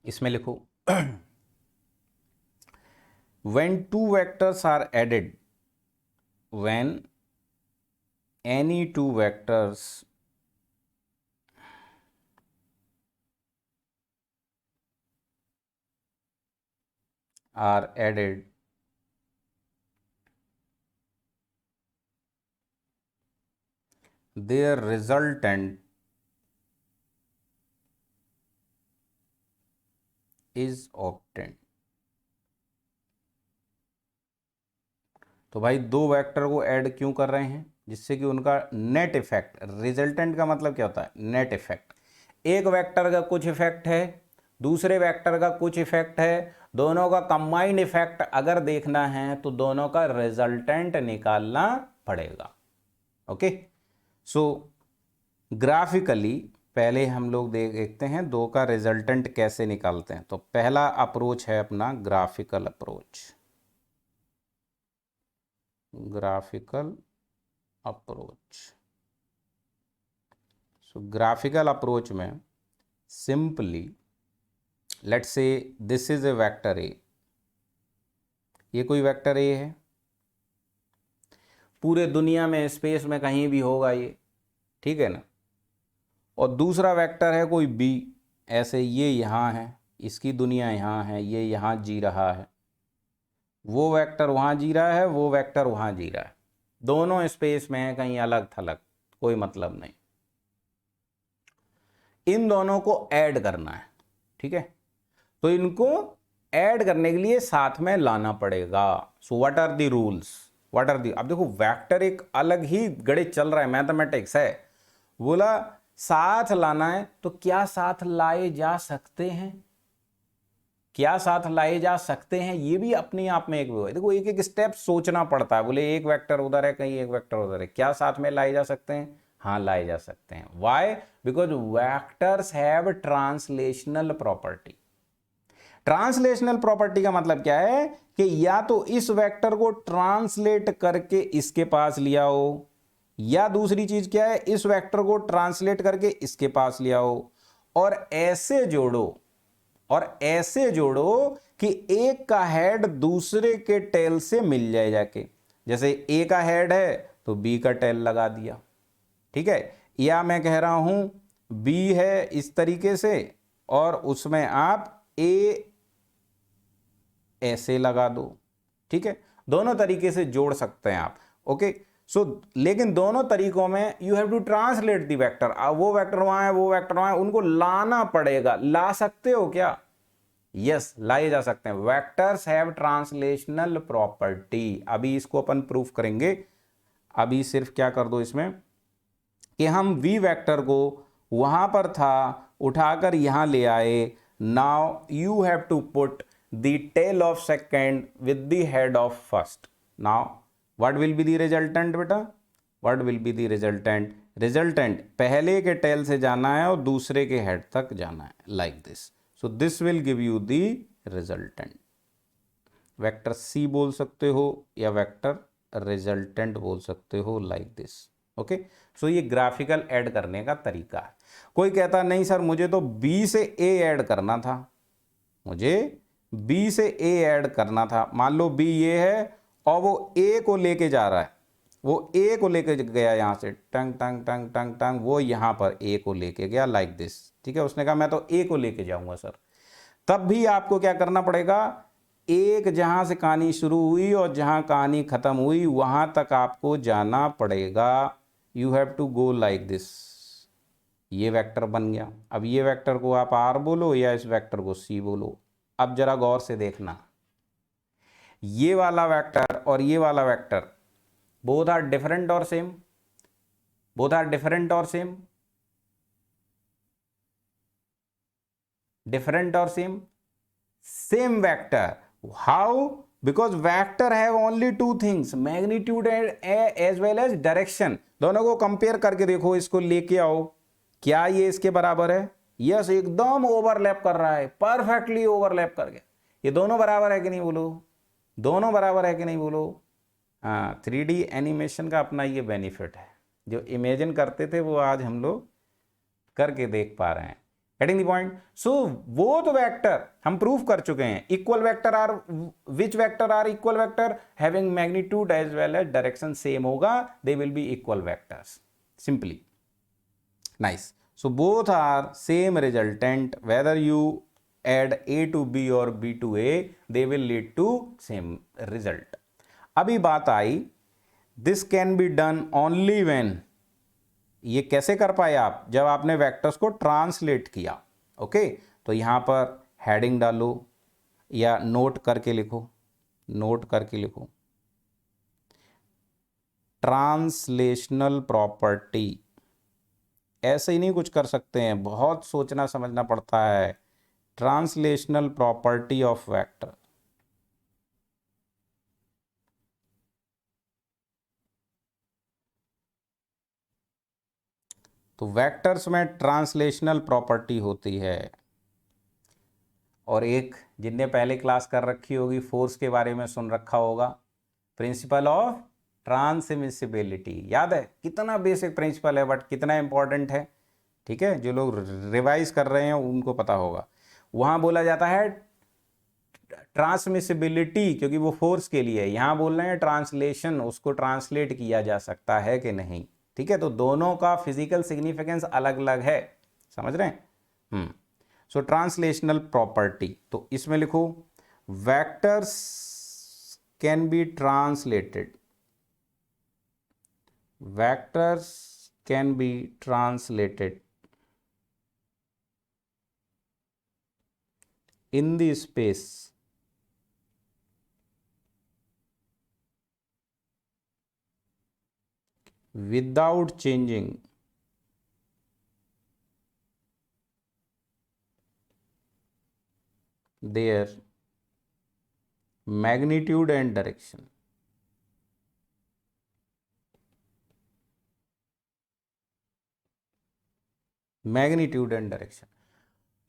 इसमें लिखो when two vectors are added, when any two vectors are added, their resultant is obtained। तो भाई दो वेक्टर को ऐड क्यों कर रहे हैं? जिससे कि उनका नेट इफेक्ट, रिजल्टेंट का मतलब क्या होता है? Net effect. एक वेक्टर का कुछ इफेक्ट है, दूसरे वेक्टर का कुछ इफेक्ट है, दोनों का कंबाइंड इफेक्ट अगर देखना है तो दोनों का रिजल्टेंट निकालना पड़ेगा। ओके, सो ग्राफिकली पहले हम लोग देखते हैं दो का रिजल्टेंट कैसे निकालते हैं। तो पहला अप्रोच है अपना ग्राफिकल अप्रोच। ग्राफिकल अप्रोच, सो ग्राफिकल अप्रोच में simply let's say this is a vector A, ये कोई वेक्टर ए है, पूरे दुनिया में स्पेस में कहीं भी होगा ये, ठीक है ना। और दूसरा वेक्टर है कोई बी, ऐसे ये यहाँ है, इसकी दुनिया यहाँ है, ये यहाँ जी रहा है, वो वेक्टर वहाँ जी रहा है, वो वेक्टर वहाँ जी रहा है, दोनों स्पेस में है, कहीं अलग थलग, कोई मतलब नहीं। इन दोनों को ऐड करना है, ठीक है। तो इनको ऐड करने के लिए साथ में लाना पड़ेगा। So what are the rules, what are the, अब देखो वेक्टर एक अलग ही गणित चल रहा है, मैथमेटिक्स है, बोला साथ लाना है, तो क्या साथ लाए जा सकते हैं, क्या साथ लाए जा सकते हैं, ये भी अपने आप में एक वो है। देखो एक एक स्टेप सोचना पड़ता है, बोले एक वेक्टर उधर है, कहीं एक वेक्टर उधर है, क्या साथ में लाए जा सकते हैं? हाँ लाए जा सकते हैं। Why? Because vectors have translational property. Translational property का मतलब क्या है कि या तो इस वेक्टर को ट्रांसलेट करके इसके पास लिया हो, या दूसरी चीज क्या है, इस वेक्टर को ट्रांसलेट करके इसके पास लिया हो, और ऐसे जोड़ो, और ऐसे जोड़ो कि एक का हेड दूसरे के टेल से मिल जाए जाके। जैसे ए का हेड है तो बी का टेल लगा दिया, ठीक है। या मैं कह रहा हूं बी है इस तरीके से, और उसमें आप ए ऐसे लगा दो, ठीक है। दोनों तरीके से जोड़ सकते हैं आप। ओके, सो लेकिन दोनों तरीकों में you have to translate the vector. वो वेक्टर वहां है, वो वेक्टर वहां है, उनको लाना पड़ेगा। ला सकते हो क्या? यस, लाए जा सकते हैं। Vectors have translational property. अभी इसको अपन प्रूफ करेंगे। अभी सिर्फ क्या कर दो इसमें कि हम वी वेक्टर को वहां पर था उठाकर यहां ले आए। Now you have to put the tail of second with the head of first. Now what will be the resultant बेटा? what will be the resultant? resultant पहले के टेल से जाना है और दूसरे के हेड तक जाना है, like this. so this will give you the resultant. Vector C बोल सकते हो या वेक्टर रिजल्टेंट बोल सकते हो, like this. ओके, सो ये ग्राफिकल ऐड करने का तरीका है। कोई कहता नहीं सर मुझे तो बी से ए ऐड करना था, मुझे बी से ए ऐड करना था। मान लो बी ये है और वो ए को लेके जा रहा है, वो ए को लेके गया यहां से, टंग टंग टंग टंग टंग, वो यहां पर ए को लेके गया, लाइक दिस, ठीक है। उसने कहा मैं तो ए को लेके जाऊंगा सर। तब भी आपको क्या करना पड़ेगा, एक जहां से कहानी शुरू हुई और जहां कहानी खत्म हुई वहां तक आपको जाना पड़ेगा। You have to go like this. ये वेक्टर बन गया। अब ये वेक्टर को आप आर बोलो या इस वेक्टर को सी बोलो। अब जरा गौर से देखना, ये वाला वेक्टर और ये वाला वेक्टर बोथ आर डिफरेंट और सेम, बोथ आर डिफरेंट और सेम, डिफरेंट और same, same vector. How? Because vector have only two things, magnitude as well as direction. दोनों को कंपेयर करके देखो, इसको लेके आओ, क्या ये इसके बराबर है? यस, एकदम ओवरलैप कर रहा है, परफेक्टली ओवरलैप कर गया। ये दोनों बराबर है कि नहीं बोलो? दोनों बराबर है कि नहीं बोलो? हाँ, 3D एनिमेशन का अपना ये बेनिफिट है, जो इमेजिन करते थे वो आज हम लोग करके देख पा रहे हैं। Getting the point? So both vector हम प्रूफ कर चुके हैं, equal vector are, which vector are equal vector having magnitude as well as direction same होगा, they will be equal vectors, simply. Nice. So both are same resultant, whether you add A to B or B to A, they will lead to same result. अभी बात आई, this can be done only when, ये कैसे कर पाए आप? जब आपने vectors को ट्रांसलेट किया. ओके, तो यहां पर हेडिंग डालो या नोट करके लिखो, नोट करके लिखो, ट्रांसलेशनल प्रॉपर्टी. ऐसे ही नहीं कुछ कर सकते हैं, बहुत सोचना समझना पड़ता है. Translational property of vector. तो वेक्टर्स में ट्रांसलेशनल प्रॉपर्टी होती है. और एक जिनने पहले क्लास कर रखी होगी, फोर्स के बारे में सुन रखा होगा, प्रिंसिपल ऑफ ट्रांसमिसिबिलिटी. याद है? कितना बेसिक प्रिंसिपल है बट कितना इंपॉर्टेंट है. ठीक है, जो लोग रिवाइज कर रहे हैं उनको पता होगा. वहां बोला जाता है ट्रांसमिसिबिलिटी क्योंकि वो फोर्स के लिए है. यहां बोल रहे हैं ट्रांसलेशन, उसको ट्रांसलेट किया जा सकता है कि नहीं. ठीक है, तो दोनों का फिजिकल सिग्निफिकेंस अलग अलग है, समझ रहे हैं? सो ट्रांसलेशनल प्रॉपर्टी, तो इसमें लिखो vectors can be translated, vectors can be translated in the space without changing their magnitude and direction. Magnitude and direction.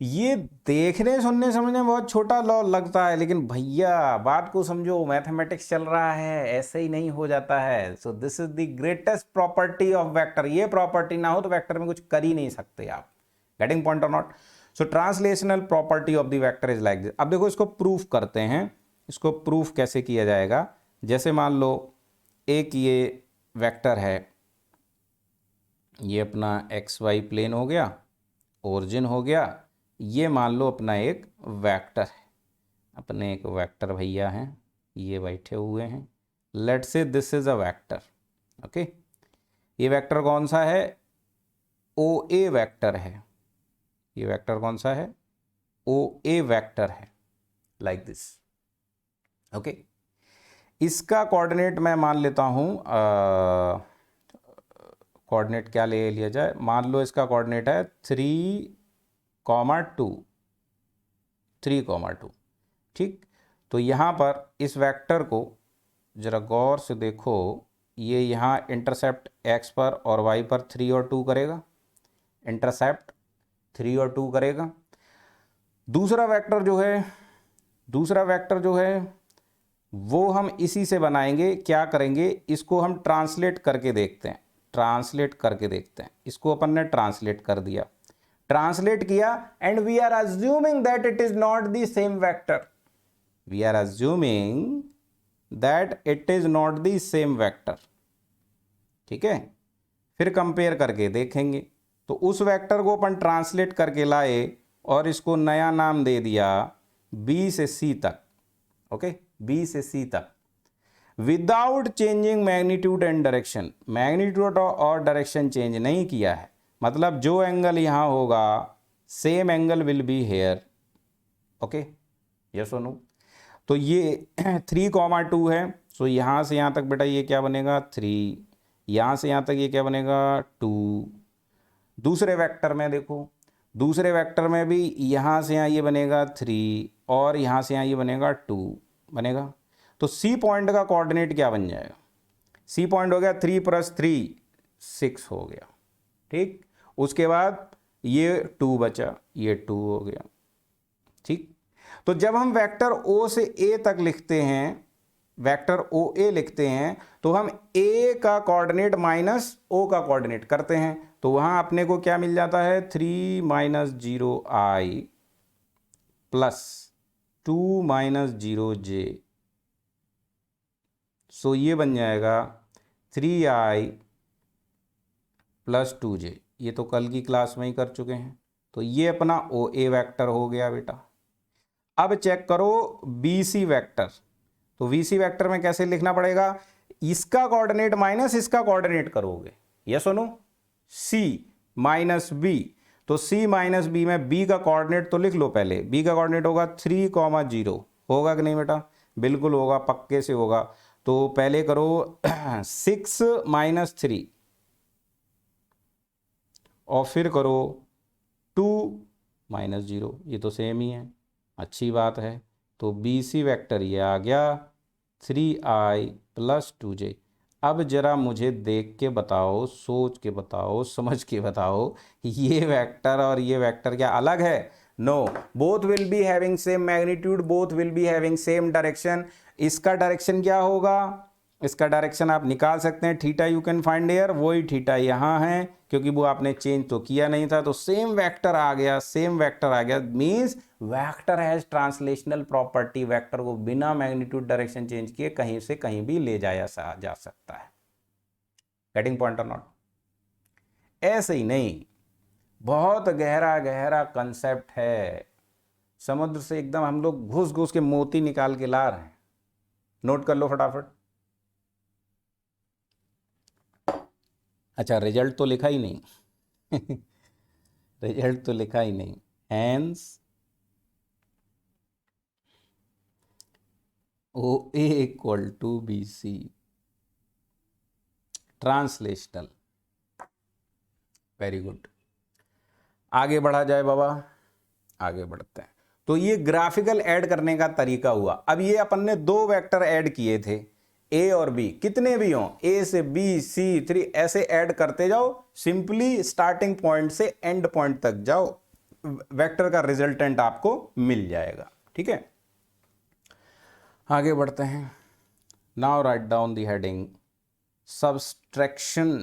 ये देखने सुनने समझने में बहुत छोटा लॉ लगता है, लेकिन भैया बात को समझो, मैथमेटिक्स चल रहा है, ऐसे ही नहीं हो जाता है. So this is the greatest property of vector. ये प्रॉपर्टी ना हो तो वेक्टर में कुछ कर ही नहीं सकते आप. गेटिंग पॉइंट और not? So translational property of the vector is like this. अब देखो इसको प्रूफ करते हैं. इसको प्रूफ कैसे किया जाएगा? जैसे मान लो एक ये वेक्टर है, ये अपना एक्स वाई प्लेन हो गया, ओरिजिन हो गया, ये मान लो अपना एक वेक्टर है. अपने एक वेक्टर भैया हैं, ये बैठे हुए हैं. Let's say this is a vector. Okay, ये वेक्टर कौन सा है? ओ ए वेक्टर है. ये वेक्टर कौन सा है? ओ ए वेक्टर है, लाइक दिस. ओके, इसका कोऑर्डिनेट मैं मान लेता हूं, कोऑर्डिनेट क्या ले लिया जाए? मान लो इसका कोऑर्डिनेट है 3,2, 3,2. ठीक, तो यहाँ पर इस वेक्टर को जरा गौर से देखो, ये यहाँ इंटरसेप्ट x पर और y पर 3 और 2 करेगा. इंटरसेप्ट 3 और 2 करेगा. दूसरा वेक्टर जो है वो हम इसी से बनाएंगे. क्या करेंगे? इसको हम ट्रांसलेट करके देखते हैं. इसको अपन ने ट्रांसलेट कर दिया, ट्रांसलेट किया, and we are assuming that it is not the same vector. ठीक है, फिर कंपेयर करके देखेंगे. तो उस वेक्टर को अपन ट्रांसलेट करके लाए और इसको नया नाम दे दिया B से C तक. ओके, B से C तक, without changing magnitude and direction. Magnitude और डायरेक्शन चेंज नहीं किया है, मतलब जो एंगल यहां होगा same angle will be here. Okay, yes और नो? तो ये 3,2 है. सो यहां से यहां तक बेटा ये क्या बनेगा? 3. यहां से यहां तक ये क्या बनेगा? 2. दूसरे वेक्टर में देखो, दूसरे वेक्टर में भी यहां से यहां ये बनेगा 3 और यहां से यहां ये बनेगा 2 बनेगा. तो सी पॉइंट का कोऑर्डिनेट क्या बन जाएगा? सी पॉइंट हो गया 3 + 3 6 हो गया. ठीक, उसके बाद ये 2 बचा, ये 2 हो गया. ठीक, तो जब हम वेक्टर ओ से ए तक लिखते हैं, वेक्टर ओ ए लिखते हैं, तो हम ए का कोऑर्डिनेट माइनस ओ का कोऑर्डिनेट करते हैं. तो वहाँ अपने को क्या मिल जाता है, 3 minus 0i plus 2 minus 0j। सो ये बन जाएगा 3i प्लस 2j। ये तो कल की क्लास में ही कर चुके हैं। तो ये अपना ओ ए वैक्टर हो गया बेटा। अब चेक करो बी सी वैक्टर। तो वी सी वैक्टर में कैसे लिखना पड़ेगा, इसका कोऑर्डिनेट माइनस इसका कोऑर्डिनेट करोगे, यस और नो, सी माइनस बी। तो सी माइनस बी में बी का कोऑर्डिनेट तो लिख लो पहले। बी का कोऑर्डिनेट होगा 3,0, होगा कि नहीं बेटा, बिल्कुल होगा, पक्के से होगा। तो पहले करो 6 माइनस 3 और फिर करो 2 माइनस 0, ये तो सेम ही है, अच्छी बात है। तो बी सी वैक्टर ये आ गया 3i प्लस 2j। अब जरा मुझे देख के बताओ, सोच के बताओ, समझ के बताओ, ये वेक्टर और ये वेक्टर क्या अलग है? No, both will be having same magnitude, both will be having same direction. इसका डायरेक्शन क्या होगा, इसका डायरेक्शन आप निकाल सकते हैं, theta you can find here, वही थीटा यहाँ है क्योंकि वो आपने चेंज तो किया नहीं था। तो सेम वेक्टर आ गया, सेम वेक्टर आ गया, means vector has translational property. Vector को बिना मैग्नीट्यूड डायरेक्शन चेंज किए कहीं से कहीं भी ले जाया जा सकता है। गेटिंग पॉइंट और नॉट? ऐसे ही नहीं, बहुत गहरा गहरा कंसेप्ट है। समुद्र से एकदम हम लोग घुस घुस के मोती निकाल के ला रहे हैं। नोट कर लो फटाफट। अच्छा, रिजल्ट तो लिखा ही नहीं रिजल्ट तो लिखा ही नहीं। Hence O A equal to B C translational. Very good, आगे बढ़ा जाए बाबा, आगे बढ़ते हैं। तो ये ग्राफिकल ऐड करने का तरीका हुआ। अब ये अपन ने दो वेक्टर ऐड किए थे, ए और बी, कितने भी हों, ए से बी सी 3, ऐसे ऐड करते जाओ। सिंपली स्टार्टिंग पॉइंट से एंड पॉइंट तक जाओ, वेक्टर का रिजल्टेंट आपको मिल जाएगा। ठीक है, आगे बढ़ते हैं। Now write down the heading subtraction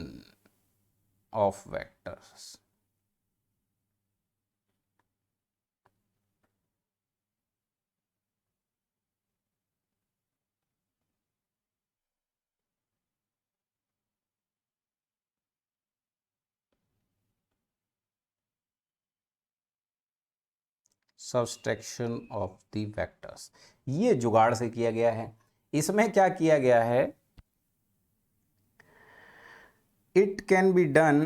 of vectors. Subtraction of the vectors, ये जुगाड़ से किया गया है। इसमें क्या किया गया है, it can be done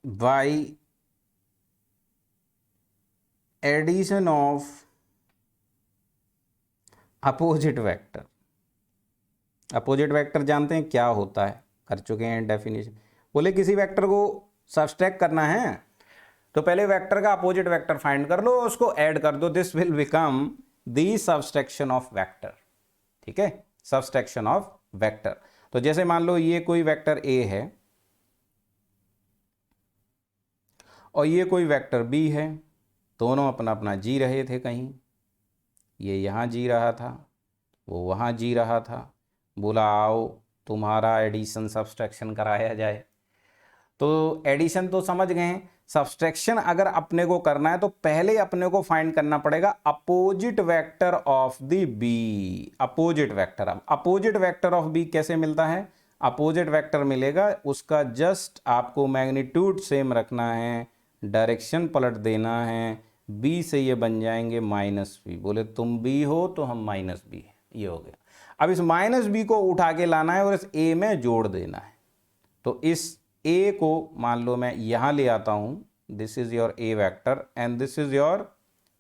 by addition of opposite vector. Opposite vector जानते हैं क्या होता है, कर चुके हैं डेफिनेशन। बोले किसी वेक्टर को सबट्रैक्ट करना है तो पहले वेक्टर का अपोजिट वेक्टर फाइंड कर लो, उसको ऐड कर दो, this will become the subtraction of vector. ठीक है, सबट्रैक्शन ऑफ वेक्टर। तो जैसे मान लो ये कोई वेक्टर ए है और ये कोई वेक्टर बी है, दोनों अपना अपना जी रहे थे कहीं, ये यहाँ जी रहा था, वो वहाँ जी रहा था। बोला आओ तुम्हारा एडिशन सब्सट्रैक्शन कराया जाए। तो एडिशन तो समझ गए हैं, सब्सट्रैक्शन अगर अपने को करना है तो पहले अपने को फाइंड करना पड़ेगा opposite vector of the B. Opposite vector, अब अपोजिट वेक्टर ऑफ बी कैसे मिलता है, अपोजिट वेक्टर मिलेगा उसका जस्ट आपको मैग्नीट्यूड सेम रखना है, डायरेक्शन पलट देना है, बी से ये बन जाएंगे माइनस बी। बोले तुम बी हो तो हम माइनस बी है, ये हो गया। अब इस माइनस बी को उठा के लाना है और इस ए में जोड़ देना है। तो इस ए को मान लो मैं यहां ले आता हूं, this is your A vector and this is your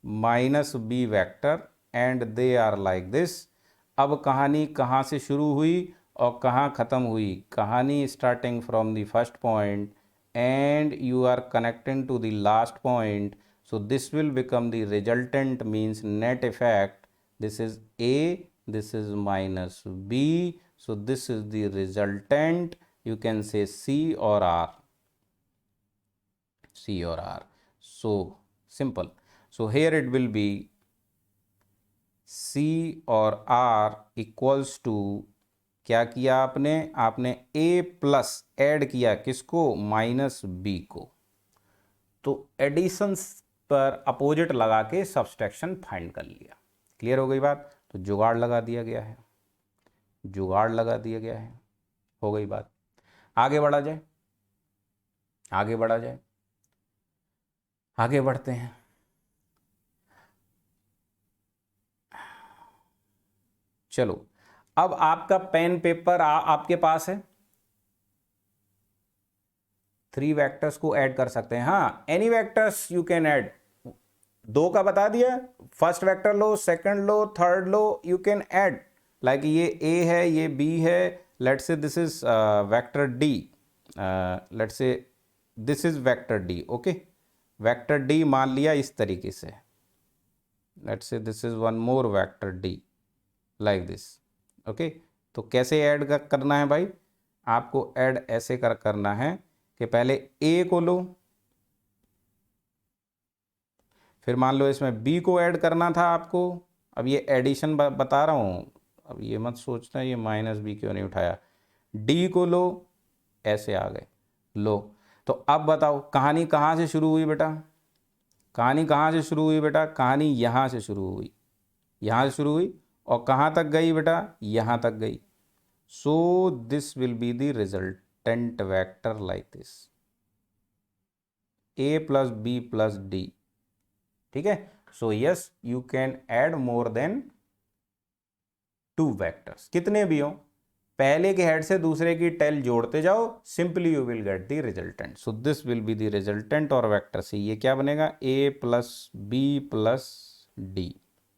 minus B vector and they are like this. अब कहानी कहां से शुरू हुई और कहां खत्म हुई, कहानी starting from the first point and you are connecting to the last point, so this will become the resultant, means net effect. This is a, this is minus b, so this is the resultant. You can say c or r, c or r. So simple. So here it will be c or r equals to क्या किया आपने, आपने a plus add किया किसको, minus b को। तो addition पर opposite लगा के सब्सट्रैक्शन फाइंड कर लिया। क्लियर हो गई बात। तो जुगाड़ लगा दिया गया है, जुगाड़ लगा दिया गया है, हो गई बात। आगे बढ़ा जाए, आगे बढ़ा जाए, आगे बढ़ते हैं। चलो अब आपका पेन पेपर आपके पास है, 3 वेक्टर्स को ऐड कर सकते हैं। हाँ, any vectors you can add. 2 का बता दिया, first vector low, second low, third low, you can add. Like ये a है, ये b है, let's say this is vector d, let's say this is vector d। Okay, vector d मान लिया इस तरीके से, let's say this is one more vector d like this. Okay, तो कैसे ऐड करना है भाई, आपको ऐड ऐसे करना है कि पहले a को लो, फिर मान लो इसमें b को ऐड करना था आपको। अब ये एडिशन बता रहा हूँ, अब ये मत सोचना ये माइनस b क्यों नहीं उठाया। d को लो, ऐसे आ गए लो। तो अब बताओ कहानी कहाँ से शुरू हुई बेटा, कहानी कहाँ से शुरू हुई बेटा, कहानी यहाँ से शुरू हुई, यहाँ से शुरू हुई और कहाँ तक गई बेटा, यहाँ तक गई। सो this will be the resultant vector like this, a plus b plus d। ठीक है, so yes you can add more than 2 vectors, कितने भी हो, पहले के हेड से दूसरे की टेल जोड़ते जाओ, simply you will get the resultant. So this will be the resultant और वेक्टर से ये क्या बनेगा, a plus b plus d।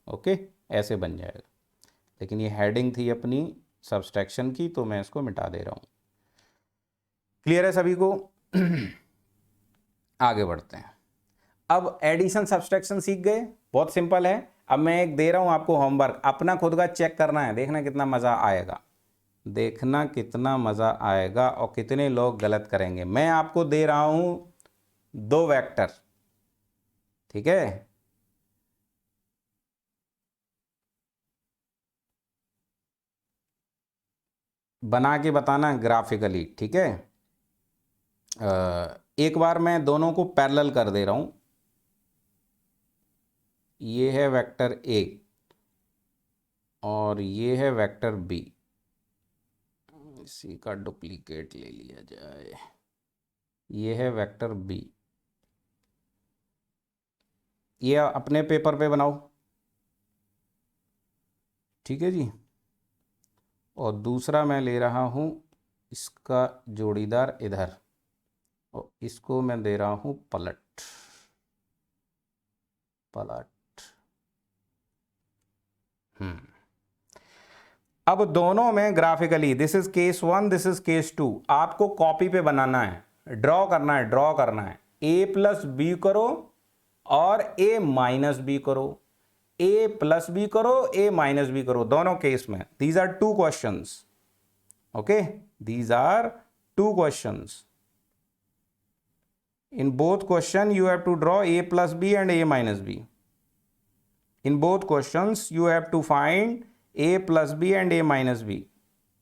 Okay, ऐसे बन जाएगा। लेकिन ये हेडिंग थी अपनी सब्सट्रैक्शन की, तो मैं इसको मिटा दे रहा हूं। क्लियर है सभी को। आगे बढ़ते हैं। अब एडिशन सब्सट्रैक्शन सीख गए, बहुत सिंपल है। अब मैं एक दे रहा हूं आपको होमवर्क, अपना खुद का चेक करना है, देखना कितना मजा आएगा, देखना कितना मजा आएगा और कितने लोग गलत करेंगे। मैं आपको दे रहा हूं 2 वेक्टर, ठीक है, बना के बताना ग्राफिकली, ठीक है। एक बार मैं दोनों को पैरेलल कर दे रहा हूं। ये है वेक्टर a और ये है वेक्टर b, इसी का डुप्लीकेट ले लिया जाए। ये है वेक्टर b, ये अपने पेपर पे बनाओ, ठीक है जी। और दूसरा मैं ले रहा हूं इसका जोड़ीदार इधर, और इसको मैं दे रहा हूं पलट, पलट। अब दोनों में graphically, this is case 1, this is case 2, आपको कॉपी पे बनाना है, ड्रॉ करना है, ड्रॉ करना है। a प्लस बी करो और a माइनस बी करो, a प्लस बी करो, a माइनस बी करो, दोनों केस में। These are 2 questions, okay, these are 2 questions. In both question you have to draw a plus b and a minus b. In both questions you have to find a plus b and a minus b.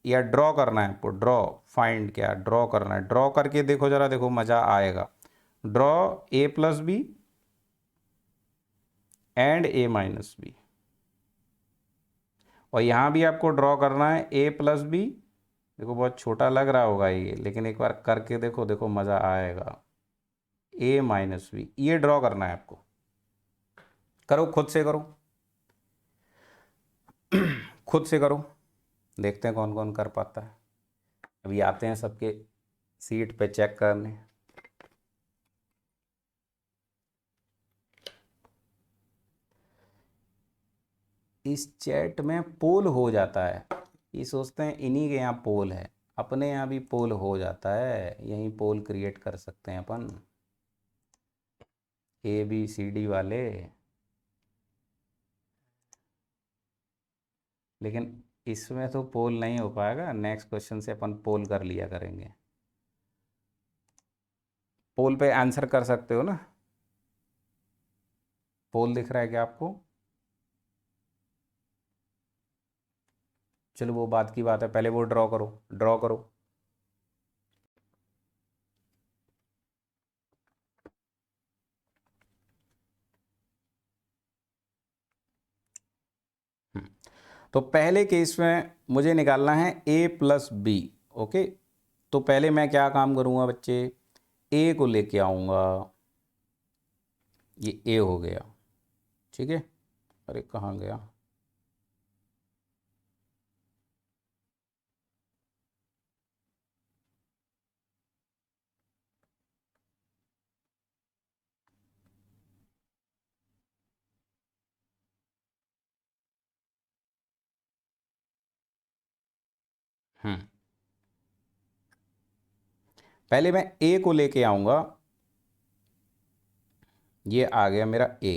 या draw करना है आपको, draw, find क्या, draw करना है। Draw करके देखो जरा, देखो मजा आएगा। Draw a plus B and a minus B, और यहां भी आपको ड्रॉ करना है a प्लस बी। देखो बहुत छोटा लग रहा होगा ये, लेकिन एक बार करके देखो, देखो मजा आएगा। a माइनस बी, ये ड्रॉ करना है आपको। करो, खुद से करो, खुद से करो, देखते हैं कौन कौन कर पाता है। अभी आते हैं सबके सीट पे चेक करने। इस चैट में पोल हो जाता है, ये सोचते हैं इन्हीं के यहाँ पोल है, अपने यहाँ भी पोल हो जाता है, यहीं पोल क्रिएट कर सकते हैं अपन, ABCD वाले। लेकिन इसमें तो पोल नहीं हो पाएगा, नेक्स्ट क्वेश्चन से अपन पोल कर लिया करेंगे। पोल पे आंसर कर सकते हो ना, पोल दिख रहा है क्या आपको? चलो वो बात की बात है, पहले वो ड्रॉ करो, ड्रॉ करो। तो पहले केस में मुझे निकालना है a प्लस बी। ओके, तो पहले मैं क्या काम करूँगा बच्चे, a को लेके आऊँगा, ये a हो गया, ठीक है। अरे कहाँ गया, पहले मैं a को लेके आऊँगा, ये आ गया मेरा a,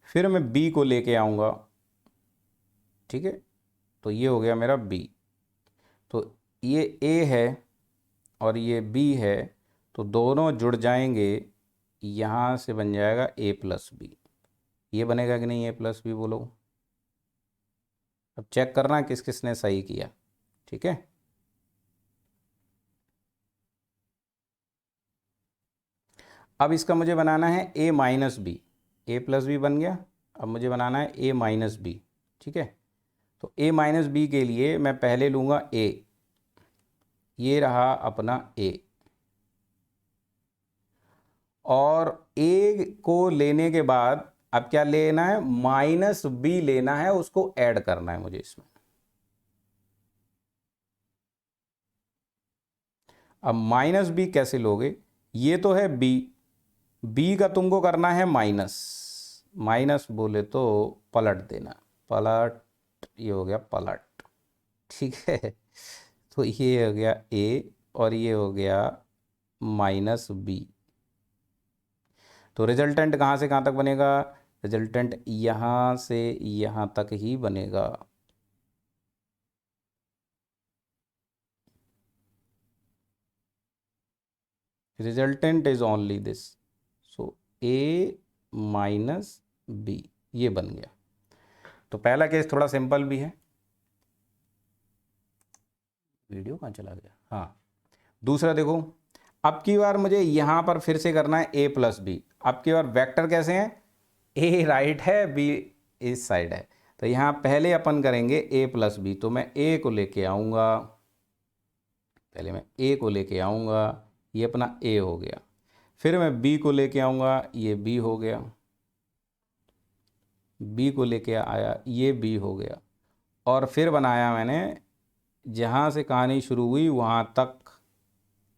फिर मैं b को लेके आऊँगा, ठीक है, तो ये हो गया मेरा b। तो ये a है और ये b है, तो दोनों जुड़ जाएंगे, यहाँ से बन जाएगा a प्लस बी। ये बनेगा कि नहीं a प्लस बी, बोलो। अब चेक करना किस किस ने सही किया, ठीक है। अब इसका मुझे बनाना है a minus B, A plus B बन गया। अब मुझे बनाना है a माइनस बी, ठीक है। तो a माइनस बी के लिए मैं पहले लूँगा a, ये रहा अपना a, और a को लेने के बाद अब क्या लेना है, माइनस बी लेना है, उसको ऐड करना है मुझे इसमें। अब माइनस बी कैसे लोगे, ये तो है b, b का तुमको करना है माइनस, माइनस बोले तो पलट देना, पलट, ये हो गया पलट, ठीक है। तो ये हो गया a और ये हो गया माइनस बी। तो रिजल्टेंट कहाँ से कहाँ तक बनेगा, रिजल्टेंट यहाँ से यहाँ तक ही बनेगा। Resultant is only this, so a minus B, ये बन गया। तो पहला केस थोड़ा सिंपल भी है, वीडियो कहाँ चला गया, हाँ। दूसरा देखो, अब की बार मुझे यहाँ पर फिर से करना है a प्लस बी। अब की बार वेक्टर कैसे हैं, a राइट है, b इस साइड है, तो यहाँ पहले अपन करेंगे a प्लस बी। तो मैं a को लेके आऊँगा, पहले मैं a को लेके आऊँगा, ये अपना a हो गया, फिर मैं b को लेके आऊँगा, ये b हो गया, b को लेके आया, ये b हो गया, और फिर बनाया मैंने जहाँ से कहानी शुरू हुई वहाँ तक,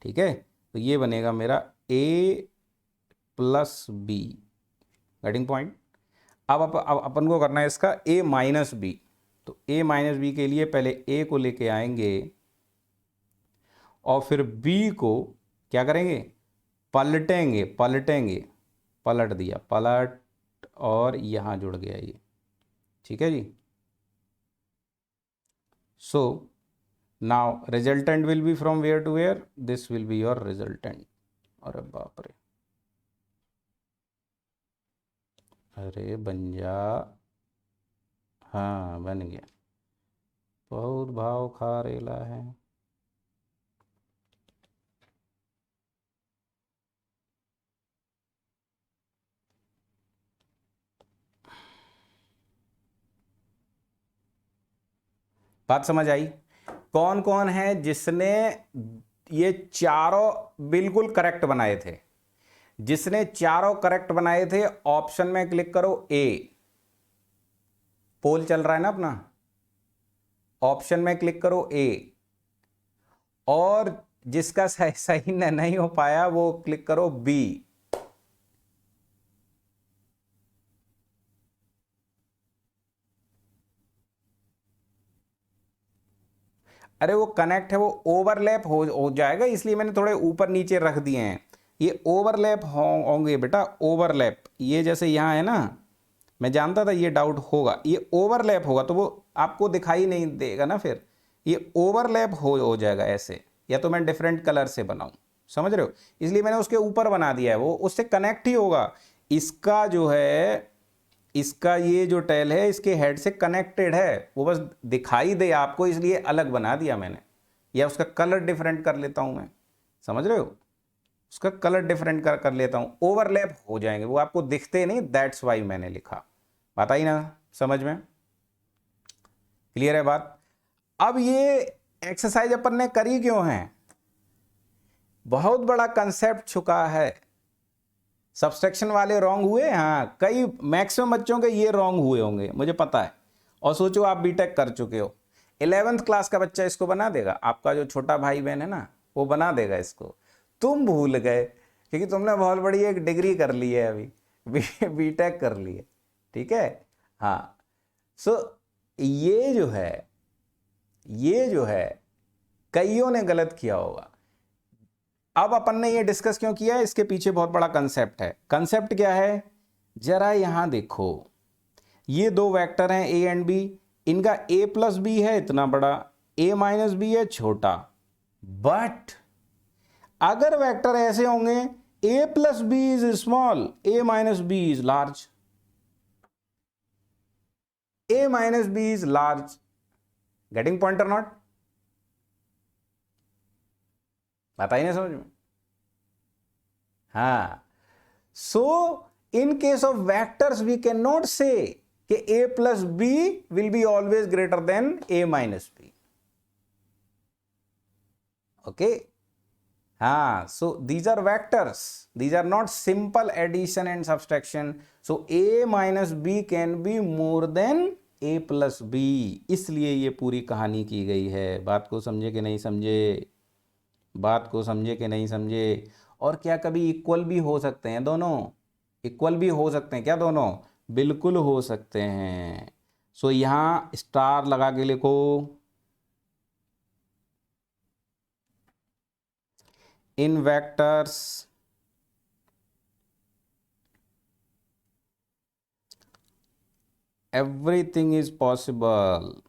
ठीक है। तो ये बनेगा मेरा a plus B, getting point. अब अपन को करना है इसका a माइनस बी। तो a माइनस बी के लिए पहले a को लेके आएंगे और फिर b को क्या करेंगे, पलटेंगे, पलटेंगे, पलट दिया, पलट, और यहाँ जुड़ गया ये, ठीक है जी। So now resultant will be from where to where, this will be your resultant. अरे बाप रे, अरे बन जा, हाँ बन गया, बहुत भाव खा रेला है। बात समझ आई, कौन कौन है जिसने ये चारों बिल्कुल करेक्ट बनाए थे, जिसने चारों करेक्ट बनाए थे ऑप्शन में क्लिक करो, ए, पोल चल रहा है ना अपना, ऑप्शन में क्लिक करो ए, और जिसका सही सही नहीं हो पाया वो क्लिक करो बी। अरे वो कनेक्ट है, वो ओवरलैप हो जाएगा, इसलिए मैंने थोड़े ऊपर नीचे रख दिए हैं। ये ओवरलैप होंगे बेटा, ओवरलैप, ये जैसे यहाँ है ना, मैं जानता था ये डाउट होगा, ये ओवरलैप होगा तो वो आपको दिखाई नहीं देगा ना, फिर ये ओवरलैप हो जाएगा ऐसे, या तो मैं डिफरेंट कलर से बनाऊं, समझ रहे हो, इसलिए मैंने उसके ऊपर बना दिया है, वो उससे कनेक्ट ही होगा। इसका जो है इसका ये जो टेल है इसके हेड से कनेक्टेड है, वो बस दिखाई दे आपको इसलिए अलग बना दिया मैंने, या उसका कलर डिफरेंट कर लेता हूं मैं, समझ रहे हो, उसका कलर डिफरेंट कर लेता हूं, ओवरलैप हो जाएंगे, वो आपको दिखते नहीं, दैट्स वाई मैंने लिखा। बात आई ना समझ में, क्लियर है बात। अब ये एक्सरसाइज अपन ने करी क्यों है, बहुत बड़ा कंसेप्ट छुपा है। सब्सट्रैक्शन वाले रॉन्ग हुए, हाँ कई मैक्सिमम बच्चों के ये रॉन्ग हुए होंगे मुझे पता है, और सोचो आप बीटेक कर चुके हो, 11th क्लास का बच्चा इसको बना देगा, आपका जो छोटा भाई बहन है ना वो बना देगा इसको, तुम भूल गए क्योंकि तुमने बहुत बड़ी एक डिग्री कर ली है अभी बीटेक कर ली है, ठीक है। हाँ सो ये जो है कईयों ने गलत किया होगा। अब अपन ने ये डिस्कस क्यों किया है, इसके पीछे बहुत बड़ा कंसेप्ट है। कंसेप्ट क्या है, जरा यहां देखो, ये दो वेक्टर हैं ए एंड बी, इनका ए प्लस बी है इतना बड़ा, ए माइनस बी है छोटा, बट अगर वेक्टर ऐसे होंगे A plus B is small, A minus B is large, A minus B is large, getting point और नॉट, बताइए ना समझ में। हाँ so in case of vectors we can not say कि a plus B will be always greater than a minus B, okay. हाँ so these are vectors, these are not simple addition and subtraction, so a minus B can be more then a plus B, इसलिए ये पूरी कहानी की गई है। बात को समझे कि नहीं समझे, बात को समझे कि नहीं समझे। और क्या कभी इक्वल भी हो सकते हैं दोनों, इक्वल भी हो सकते हैं क्या दोनों, बिल्कुल हो सकते हैं। सो यहां स्टार लगा के लिखो, इन vectors everything is possible,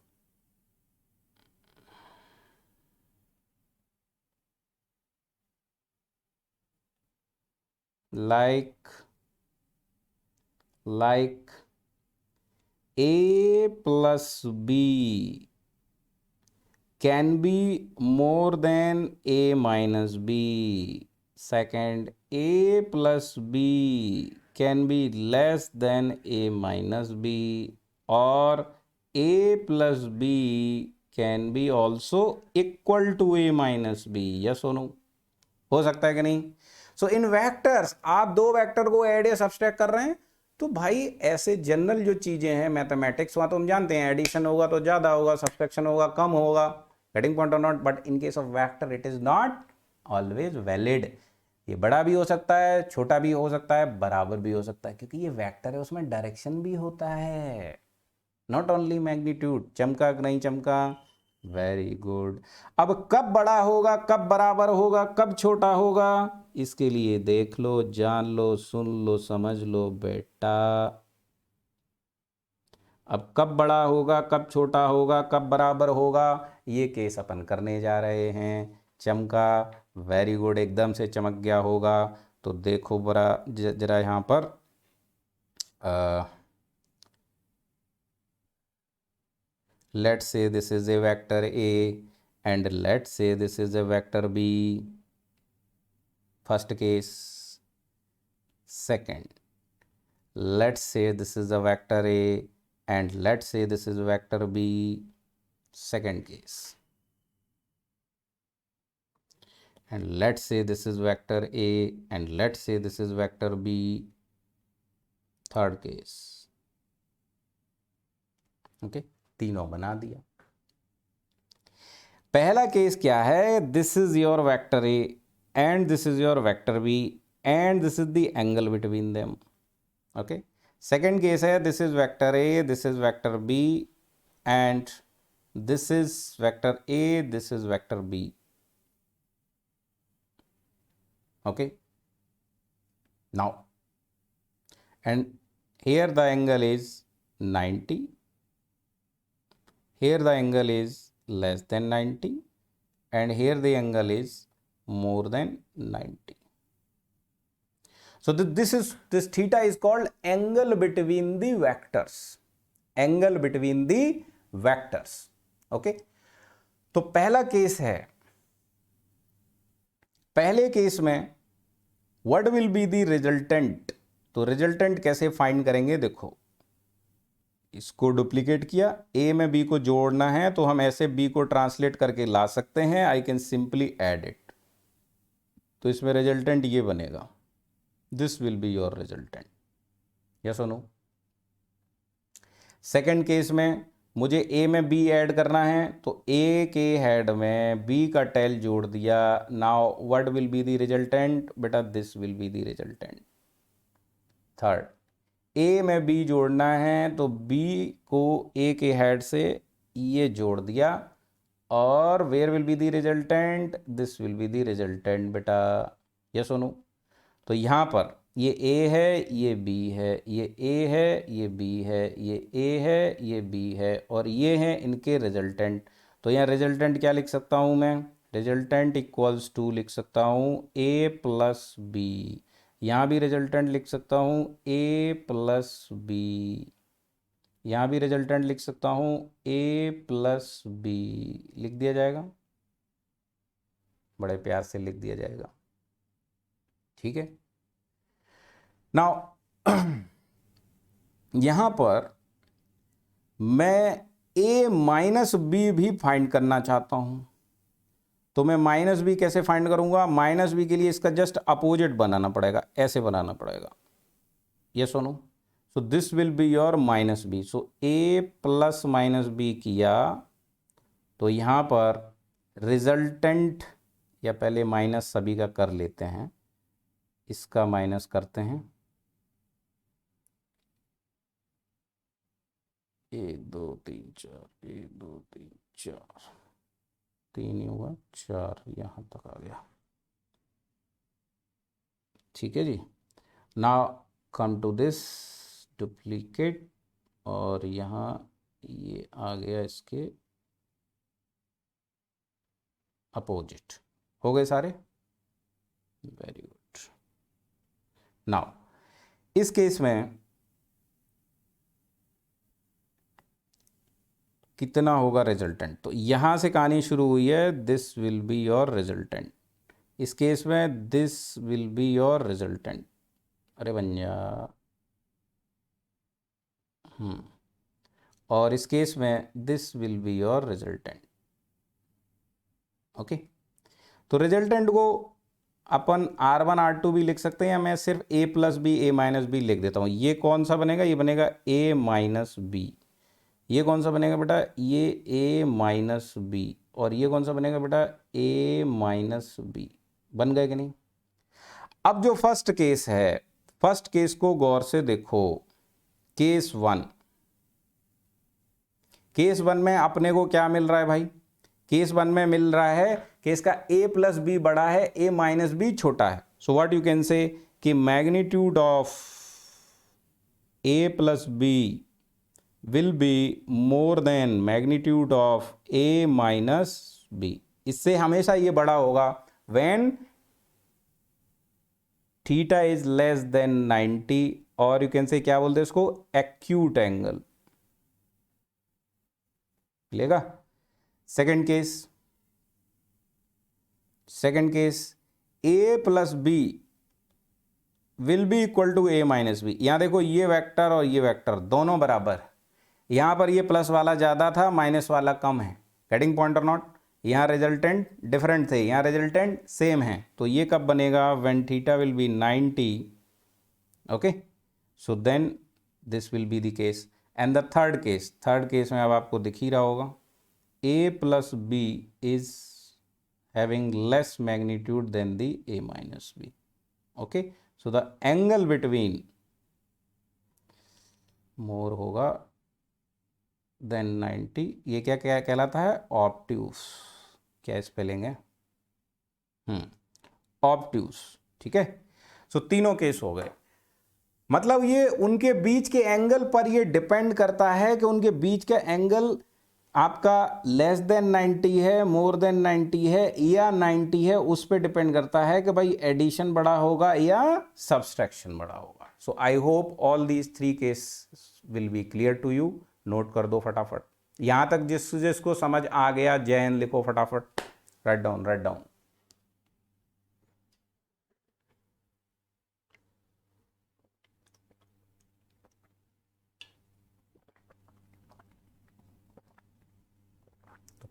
like a plus b can be more than a minus b, second a plus b can be less than a minus b, or a plus b can be also equal to a minus b, yes or no, हो सकता है कि नहीं। सो इन vectors आप दो vector को add या subtract कर रहे हैं, तो भाई ऐसे जनरल जो चीजें हैं मैथमेटिक्स, वहां तो हम जानते हैं एडिशन होगा तो ज्यादा होगा, सब्सट्रैक्शन होगा कम होगा, गेटिंग पॉइंट और not, but in case of vector it is not always valid. ये बड़ा भी हो सकता है, छोटा भी हो सकता है, बराबर भी हो सकता है, क्योंकि ये वेक्टर है उसमें डायरेक्शन भी होता है, नॉट ओनली मैग्नीट्यूड। चमका कि नहीं चमका, वेरी गुड। अब कब बड़ा होगा, कब बराबर होगा, कब छोटा होगा, इसके लिए देख लो, जान लो, सुन लो, समझ लो बेटा। अब कब बड़ा होगा, कब छोटा होगा, कब बराबर होगा, ये केस अपन करने जा रहे हैं। चमका, वेरी गुड, एकदम से चमक गया होगा। तो देखो बड़ा जरा यहाँ पर let's say this is a vector A and let's say this is a vector B, first case. Second, let's say this is a vector A and let's say this is vector B, second case. And let's say this is vector A and let's say this is vector B, third case. Okay, तीनों बना दिया। पहला case क्या है, this is your vector A and this is your vector B and this is the angle between them, okay. Second case है, this is vector A, this is vector B and this is vector A, this is vector B, okay. Now and here the angle is 90, here the angle is less than 90 and here the angle is more than 90. So this theta is called angle between the vectors. Angle between the vectors. Okay. तो पहला case है, पहले case में what will be the resultant. तो resultant कैसे find करेंगे, देखो इसको डुप्लीकेट किया, ए में बी को जोड़ना है तो हम ऐसे बी को ट्रांसलेट करके ला सकते हैं, I can simply add it. तो इसमें रिजल्टेंट ये बनेगा, this will be your resultant. Yes और नो। सेकेंड केस में मुझे ए में बी ऐड करना है तो ए के हेड में बी का टेल जोड़ दिया। Now what will be the resultant, बेटा this will be the resultant. Third, A में बी जोड़ना है तो बी को ए के हेड से ये जोड़ दिया, और where will be the resultant, this will be the resultant बेटा। यस और नो। तो यहाँ पर ये ए है, ये बी है, ये ए है, ये बी है, ये ए है, ये बी है, और ये हैं इनके रिजल्टेंट। तो यहाँ रिजल्टेंट क्या लिख सकता हूँ मैं, रिजल्टेंट इक्वल्स टू लिख सकता हूँ ए प्लस बी। यहाँ भी रिजल्टेंट लिख सकता हूँ ए प्लस बी, यहाँ भी रिजल्टेंट लिख सकता हूँ ए प्लस बी। लिख दिया जाएगा, बड़े प्यार से लिख दिया जाएगा, ठीक है। नाउ यहां पर मैं a माइनस बी भी फाइंड करना चाहता हूं, तो मैं माइनस बी कैसे फाइंड करूंगा, माइनस बी के लिए इसका जस्ट अपोजिट बनाना पड़ेगा, ऐसे बनाना पड़ेगा। यस और no. So this will be your minus B. So a plus minus B किया तो यहां पर रिजल्टेंट, या पहले माइनस सभी का कर लेते हैं, इसका माइनस करते हैं, 1 2 3 4, 1 2 3 4, 3 ही होगा, 4 यहाँ तक आ गया, ठीक है जी। Now come to this duplicate, और यहाँ ये आ गया इसके अपोजिट। हो गए सारे, वेरी गुड। नाउ इस केस में कितना होगा रिजल्टेंट, तो यहां से कहानी शुरू हुई है, this will be your resultant. इस केस में this will be your resultant, अरे बन जा। और इस केस में this will be your resultant. Okay, तो रिजल्टेंट को अपन R1 R2 भी लिख सकते हैं, या मैं सिर्फ a plus B A minus B लिख देता हूँ। ये कौन सा बनेगा, ये बनेगा a माइनस बी। ये कौन सा बनेगा बेटा, ये a माइनस बी, और ये कौन सा बनेगा बेटा, a माइनस बी। बन गए कि नहीं। अब जो फर्स्ट केस है, फर्स्ट केस को गौर से देखो, केस वन। केस वन में अपने को क्या मिल रहा है भाई, केस वन में मिल रहा है कि इसका a प्लस बी बड़ा है, a माइनस बी छोटा है। So what you can say कि magnitude of a plus B will be more than magnitude of a minus B. इससे हमेशा ये बड़ा होगा when theta is less than 90, और यू कैन से क्या बोलते हैं इसको, एक्यूट एंगल मिलेगा। Second case a plus B will be equal to a minus B. यहां देखो ये वेक्टर और ये वेक्टर दोनों बराबर, यहां पर ये प्लस वाला ज्यादा था, माइनस वाला कम है। गेटिंग पॉइंट और नॉट। यहां रिजल्टेंट डिफरेंट थे, यहां रिजल्टेंट सेम है। तो ये कब बनेगा, when theta will be 90। Okay, so then this will be the case. And the third case में अब आपको दिख ही रहा होगा, a plus b is having less magnitude than the a minus b. Okay, so the angle between more होगा than 90। ये क्या क्या कहलाता है, ऑब्ट्यूस। क्या स्पेलिंग है, ऑब्ट्यूस, ठीक है। सो तीनों केस हो गए। मतलब ये उनके बीच के एंगल पर ये डिपेंड करता है कि उनके बीच का एंगल आपका लेस देन 90 है, मोर देन 90 है या 90 है, उस पर डिपेंड करता है कि भाई एडिशन बड़ा होगा या सब्सट्रैक्शन बड़ा होगा। So I hope all these 3 case will be clear to you. Note कर दो फटाफट, यहां तक जिसको समझ आ गया जैन लिखो फटाफट, राइट डाउन राइट डाउन।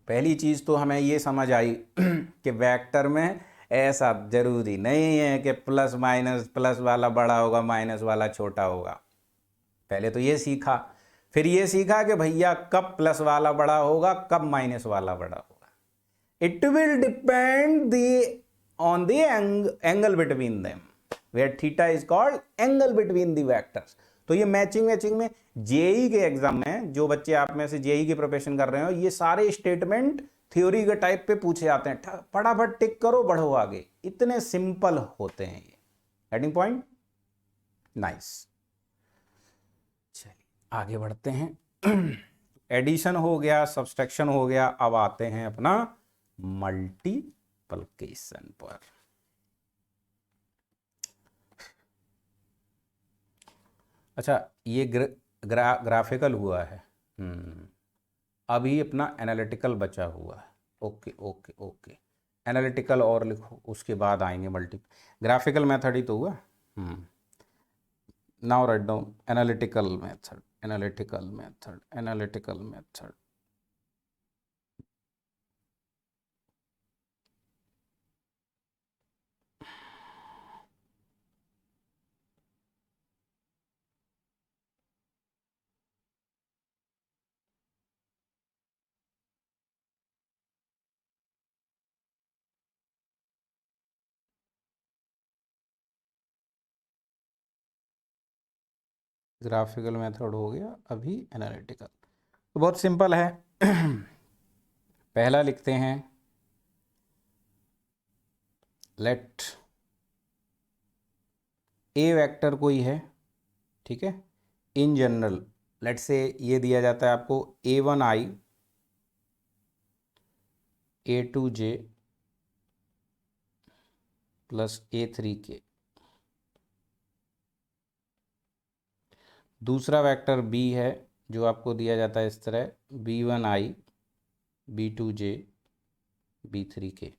पहली चीज तो हमें ये समझ आई कि वेक्टर में ऐसा जरूरी नहीं है कि प्लस माइनस, प्लस वाला बड़ा होगा माइनस वाला छोटा होगा। पहले तो ये सीखा, फिर ये सीखा कि भैया कब प्लस वाला बड़ा होगा, कब माइनस वाला बड़ा होगा। It will depend on the angle between them, where theta is called angle between the vectors. तो ये मैचिंग में जेई के एग्जाम में जो बच्चे आप में से जेई की प्रिपरेशन कर रहे हो, ये सारे स्टेटमेंट थ्योरी के टाइप पे पूछे जाते हैं, फटाफट टिक करो बढ़ो आगे, इतने सिंपल होते हैं ये। Getting point? नाइस। चलिए आगे बढ़ते हैं। एडिशन हो गया, सब्सट्रैक्शन हो गया, अब आते हैं अपना मल्टीप्लिकेशन पर। अच्छा ये ग्राफिकल हुआ है, अभी अपना एनालिटिकल बचा हुआ है। ओके ओके ओके, एनालिटिकल और लिखो, उसके बाद आएंगे ग्राफिकल मेथड ही तो हुआ। Now write down analytical method, analytical method, analytical method. Graphical method हो गया, अभी एनालिटिकल। तो बहुत सिंपल है। पहला लिखते हैं, लेट ए वेक्टर कोई है, ठीक है, इन जनरल लेट से ये दिया जाता है आपको a1i a2j प्लस a3k। दूसरा वेक्टर b है जो आपको दिया जाता है इस तरह b1i b2j b3k।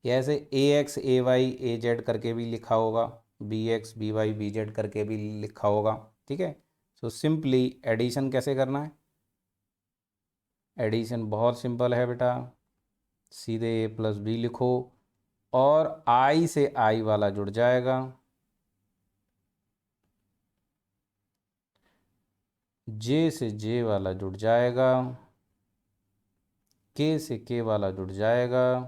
ऐसे ax ay az करके भी लिखा होगा, bx by bz करके भी लिखा होगा, ठीक है। सो सिंपली एडिशन कैसे करना है? एडिशन बहुत सिंपल है बेटा, सीधे a प्लस बी लिखो और i से i वाला जुड़ जाएगा, j से j वाला जुड़ जाएगा, k से k वाला जुड़ जाएगा।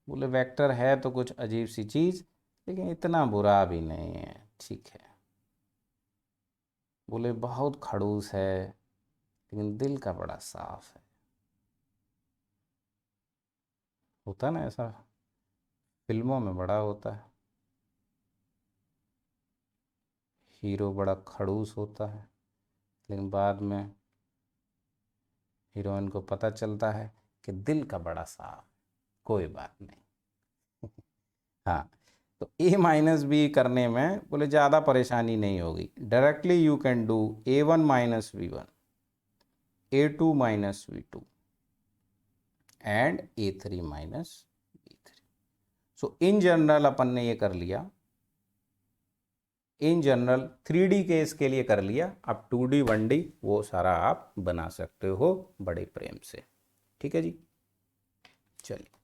बोले वेक्टर है तो कुछ अजीब सी चीज़, लेकिन इतना बुरा भी नहीं है, ठीक है। बोले बहुत खड़ूस है लेकिन दिल का बड़ा साफ है। होता ना ऐसा, फिल्मों में बड़ा होता है, हीरो बड़ा खड़ूस होता है लेकिन बाद में हीरोइन को पता चलता है कि दिल का बड़ा साफ, कोई बात नहीं। हाँ, तो a माइनस बी करने में बोले ज़्यादा परेशानी नहीं होगी, directly you can do a1 minus v1 a2 minus v2 and a3 minus b3। So in general अपन ने ये कर लिया, इन जनरल 3D केस के लिए कर लिया। अब 2D 1D वो सारा आप बना सकते हो बड़े प्रेम से, ठीक है जी। चलिए